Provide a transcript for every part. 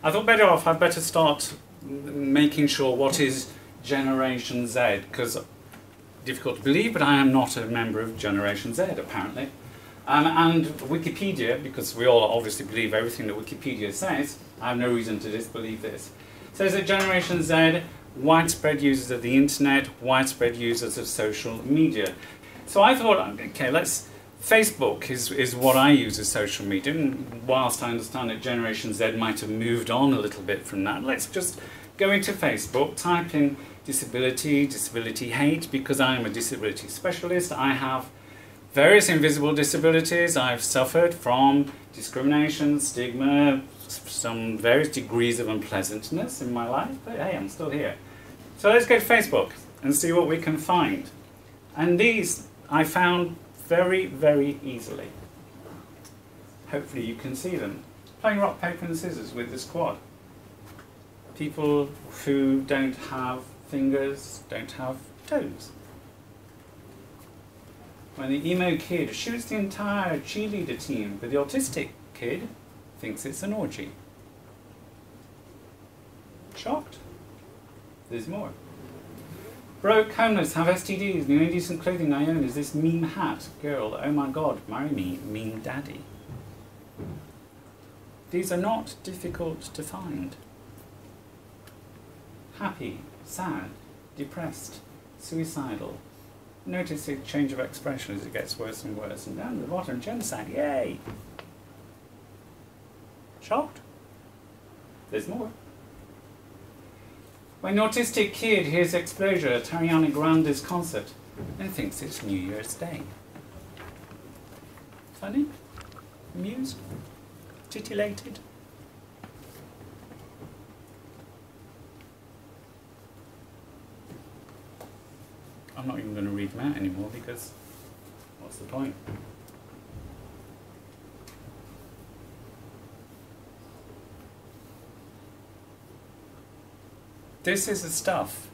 I thought I'd better start making sure what is Generation Z, because difficult to believe, but I am not a member of Generation Z, apparently. And Wikipedia, because we all obviously believe everything that Wikipedia says, I have no reason to disbelieve this, says that Generation Z, widespread users of the internet, widespread users of social media. So I thought, okay, Facebook is what I use as social media, and whilst I understand that Generation Z might have moved on a little bit from that, let's just go into Facebook, type in disability, disability hate, because I am a disability specialist. I have various invisible disabilities. I've suffered from discrimination, stigma, some various degrees of unpleasantness in my life, but hey, I'm still here. So let's go to Facebook and see what we can find. And these I found very, very easily. Hopefully you can see them. Playing rock, paper and scissors with the squad. People who don't have fingers, don't have toes. When the emo kid shoots the entire cheerleader team, but the autistic kid thinks it's an orgy. Shocked? There's more. Broke, homeless, have STDs, the only decent clothing I own is this meme hat. Girl, oh my god, marry me, meme daddy. These are not difficult to find. Happy, sad, depressed, suicidal. Notice the change of expression as it gets worse and worse. And down at the bottom, genocide, yay! Shocked? There's more. When the autistic kid hears Explosion at Ariana Grande's concert and thinks it's New Year's Day. Funny? Amused? Titillated? I'm not even going to read them out anymore because what's the point? This is the stuff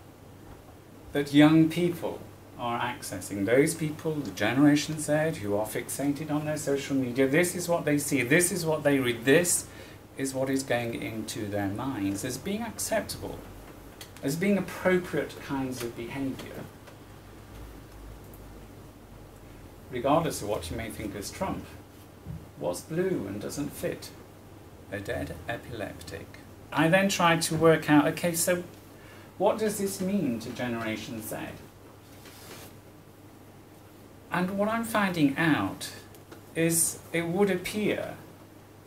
that young people are accessing. Those people, the Generation Z, who are fixated on their social media, this is what they see, this is what they read, this is what is going into their minds as being acceptable, as being appropriate kinds of behaviour. Regardless of what you may think is Trump, what's blue and doesn't fit? A dead epileptic. I then tried to work out, okay, so what does this mean to Generation Z? And what I'm finding out is it would appear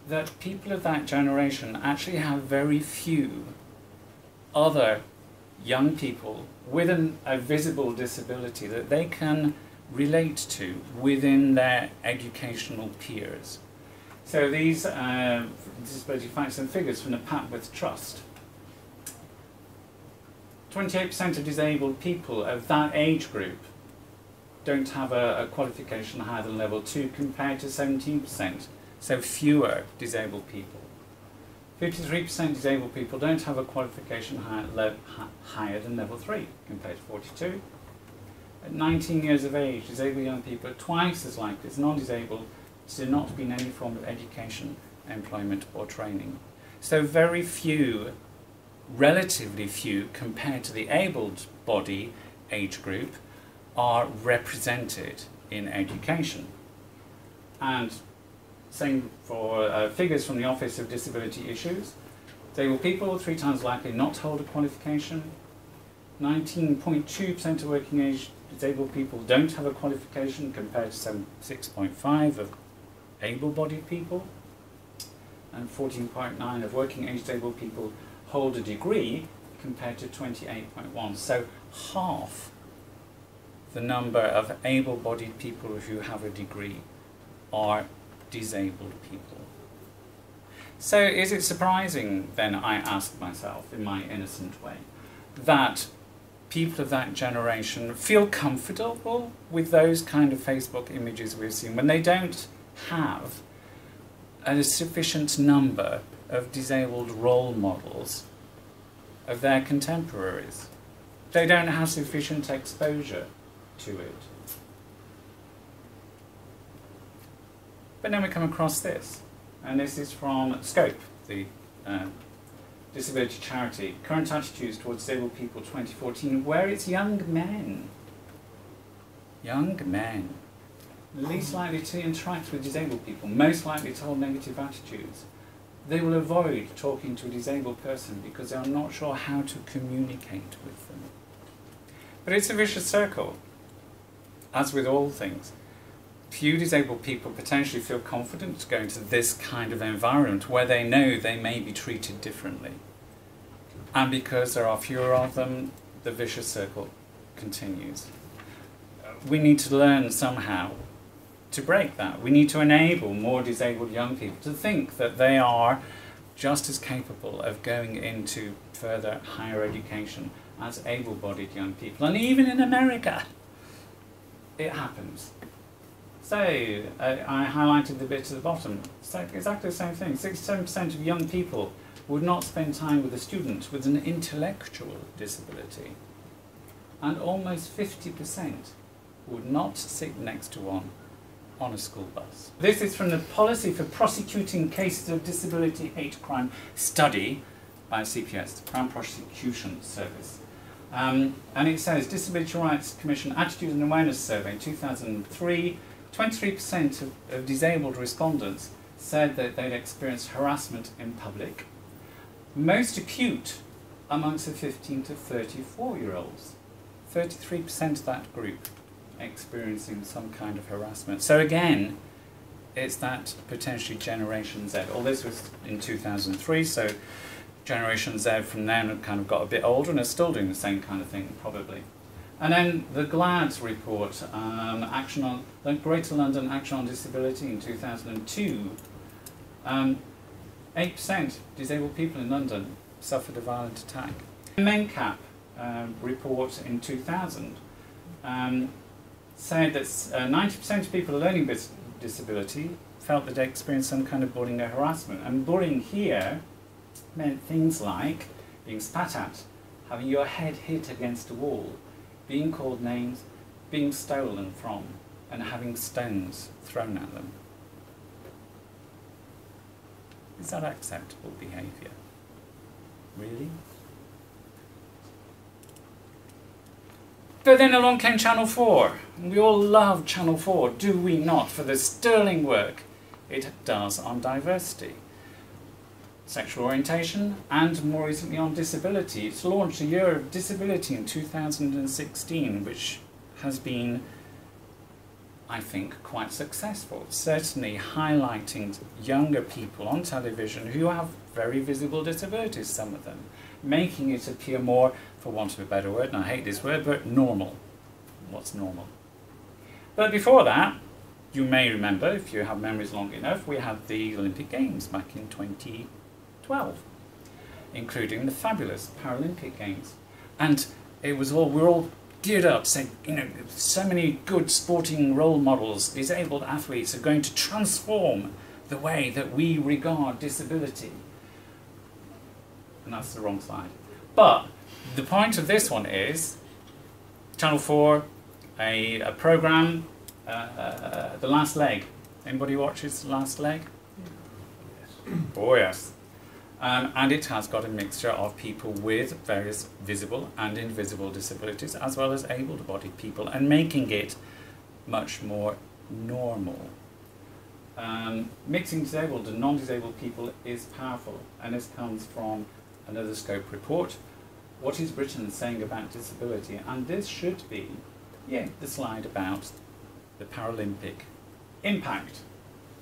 that people of that generation actually have very few other young people with a visible disability that they can relate to within their educational peers. So these disability facts and figures from the Papworth Trust. 28% of disabled people of that age group don't have a qualification higher than level 2 compared to 17%, so fewer disabled people. 53% disabled people don't have a qualification higher than level 3 compared to 42. At 19 years of age, disabled young people are twice as likely as non-disabled to not be in any form of education, employment or training. So very few, relatively few, compared to the abled body age group, are represented in education. And same for figures from the Office of Disability Issues. Disabled people 3 times likely not to hold a qualification. 19.2% of working age disabled people don't have a qualification compared to 6.5% of able-bodied people. And 14.9% of working age disabled people hold a degree compared to 28.1%. So half the number of able-bodied people who have a degree are disabled people. So is it surprising then, I ask myself in my innocent way, that people of that generation feel comfortable with those kind of Facebook images we've seen when they don't have a sufficient number of disabled role models of their contemporaries? They don't have sufficient exposure to it. But then we come across this, and this is from Scope, the Disability Charity, Current Attitudes Towards Disabled People 2014, where it's young men, least likely to interact with disabled people, most likely to hold negative attitudes. They will avoid talking to a disabled person because they are not sure how to communicate with them. But it's a vicious circle, as with all things. Few disabled people potentially feel confident to go into this kind of environment where they know they may be treated differently. And because there are fewer of them, the vicious circle continues. We need to learn somehow to break that. We need to enable more disabled young people to think that they are just as capable of going into further higher education as able-bodied young people. And even in America, it happens. So, I highlighted the bit at the bottom. It's exactly the same thing. 67% of young people would not spend time with a student with an intellectual disability. And almost 50% would not sit next to one on a school bus. This is from the Policy for Prosecuting Cases of Disability Hate Crime study by CPS, the Crown Prosecution Service. And it says, Disability Rights Commission Attitude and Awareness Survey in 2003, 23% of disabled respondents said that they'd experienced harassment in public. Most acute amongst the 15 to 34-year-olds. 33% of that group experiencing some kind of harassment. So again, it's that potentially Generation Z. All this was in 2003, so Generation Z from then had kind of got a bit older and are still doing the same kind of thing, probably. And then the GLADS report, Action on the Greater London Action on Disability in 2002. 8% disabled people in London suffered a violent attack. The MenCap report in 2000 said that 90% of people with a learning disability felt that they experienced some kind of bullying or harassment. And bullying here meant things like being spat at, having your head hit against a wall, being called names, being stolen from, and having stones thrown at them. Is that acceptable behaviour? Really? But then along came Channel 4. We all love Channel 4, do we not, for the sterling work it does on diversity, sexual orientation, and more recently on disability. It's launched a year of disability in 2016, which has been, I think, quite successful. Certainly highlighting younger people on television who have very visible disabilities, some of them, making it appear more, for want of a better word, and I hate this word, but normal. What's normal? But before that, you may remember, if you have memories long enough, we had the Olympic Games back in 2012, including the fabulous Paralympic Games. And it was all, we're all geared up, saying, you know, so many good sporting role models, disabled athletes are going to transform the way that we regard disability. And that's the wrong side. But the point of this one is Channel 4, a programme, The Last Leg. Anybody watches The Last Leg? Yes. Oh yes. And it has got a mixture of people with various visible and invisible disabilities, as well as able-bodied people, and making it much more normal. Mixing disabled and non-disabled people is powerful, and this comes from another Scope report. What is Britain saying about disability? And this should be, yeah, the slide about the Paralympic impact.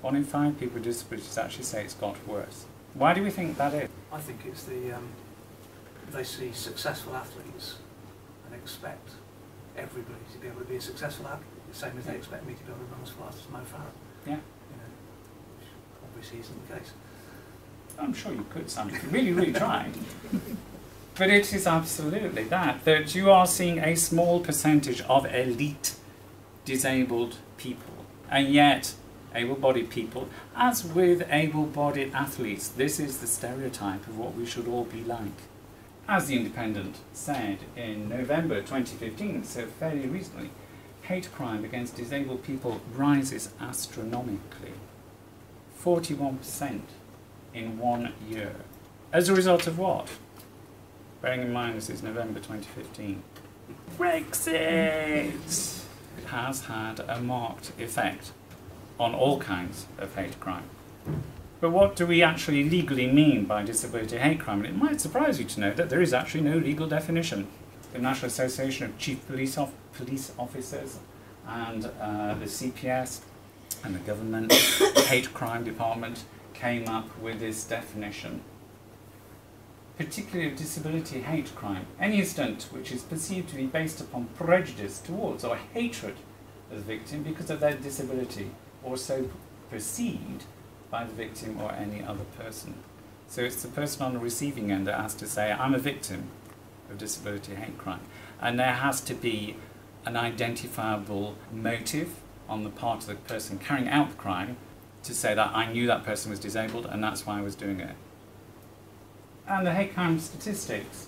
1 in 5 people with disabilities actually say it's got worse. Why do we think that is? I think it's the, they see successful athletes and expect everybody to be able to be a successful athlete, the same as they expect me to be able to run as fast as Mo Farah. Yeah. You know, which obviously isn't the case. I'm sure you could, Sam, if you really, really tried. But it is absolutely that you are seeing a small percentage of elite disabled people, and yet able-bodied people, as with able-bodied athletes, this is the stereotype of what we should all be like. As The Independent said in November 2015, so fairly recently, hate crime against disabled people rises astronomically. 41% in 1 year. As a result of what? Bearing in mind this is November 2015. Brexit! It has had a marked effect on all kinds of hate crime. But what do we actually legally mean by disability hate crime? And it might surprise you to know that there is actually no legal definition. The National Association of Chief Police Officers and the CPS and the government hate crime department came up with this definition. Particularly of disability hate crime, any incident which is perceived to be based upon prejudice towards or hatred of the victim because of their disability, or so perceived by the victim or any other person. So it's the person on the receiving end that has to say, I'm a victim of disability hate crime. And there has to be an identifiable motive on the part of the person carrying out the crime to say that I knew that person was disabled and that's why I was doing it. And the hate crime statistics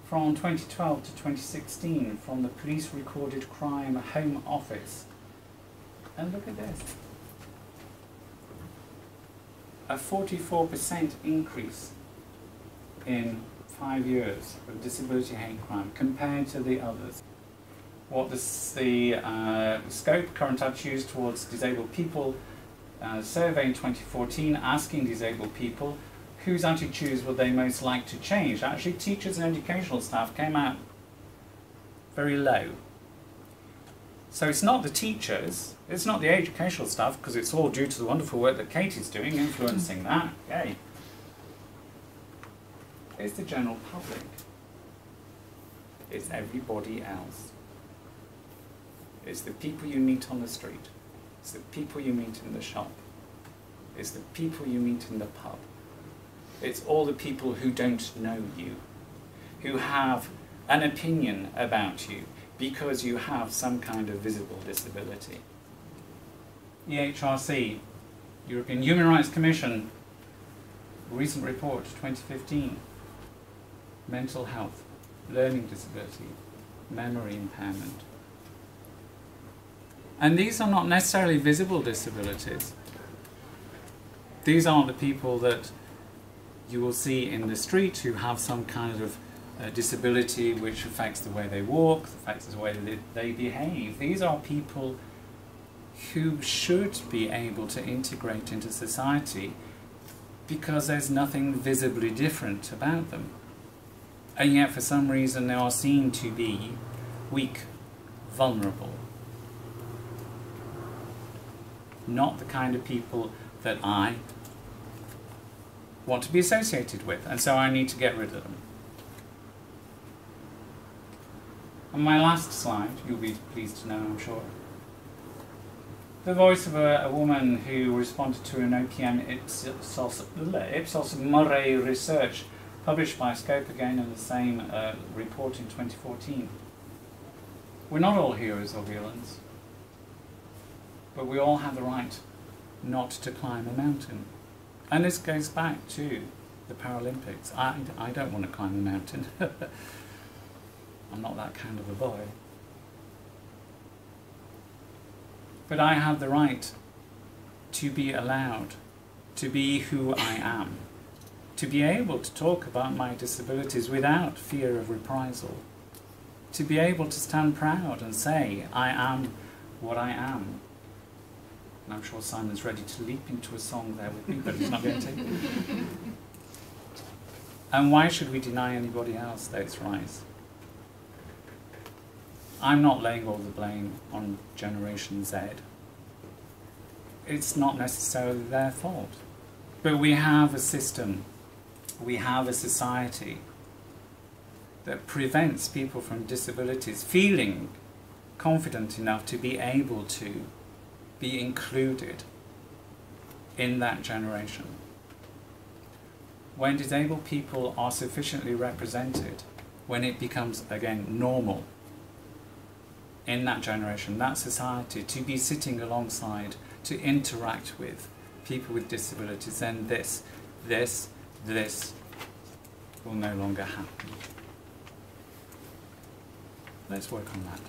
from 2012 to 2016 from the Police Recorded Crime Home Office. And look at this. A 44% increase in 5 years of disability hate crime compared to the others. What is the scope, current attitudes towards disabled people survey in 2014 asking disabled people whose attitudes would they most like to change. Actually, teachers and educational staff came out very low. So it's not the teachers, it's not the educational staff, because it's all due to the wonderful work that Katie's doing, influencing that. Yay. It's the general public. It's everybody else. It's the people you meet on the street. It's the people you meet in the shop. It's the people you meet in the pub. It's all the people who don't know you, who have an opinion about you because you have some kind of visible disability. EHRC, European Human Rights Commission, recent report 2015, mental health, learning disability, memory impairment. And these are not necessarily visible disabilities. These aren't the people that you will see in the street who have some kind of disability which affects the way they walk, affects the way that they behave. These are people who should be able to integrate into society because there's nothing visibly different about them. And yet for some reason they are seen to be weak, vulnerable. Not the kind of people that I want to be associated with, and so I need to get rid of them. On my last slide, you'll be pleased to know, I'm sure, the voice of a woman who responded to an OPM Ipsos Murray research published by Scope again in the same report in 2014. We're not all heroes or villains, but we all have the right not to climb a mountain. And this goes back to the Paralympics. I don't want to climb a mountain. I'm not that kind of a boy. But I have the right to be allowed to be who I am, to be able to talk about my disabilities without fear of reprisal, to be able to stand proud and say, I am what I am. And I'm sure Simon's ready to leap into a song there with me, but he's not going to. And why should we deny anybody else those rights? I'm not laying all the blame on Generation Z. It's not necessarily their fault. But we have a system, we have a society that prevents people from disabilities feeling confident enough to be able to be included in that generation. When disabled people are sufficiently represented, when it becomes, again, normal in that generation, that society, to be sitting alongside, to interact with people with disabilities, then this will no longer happen. Let's work on that.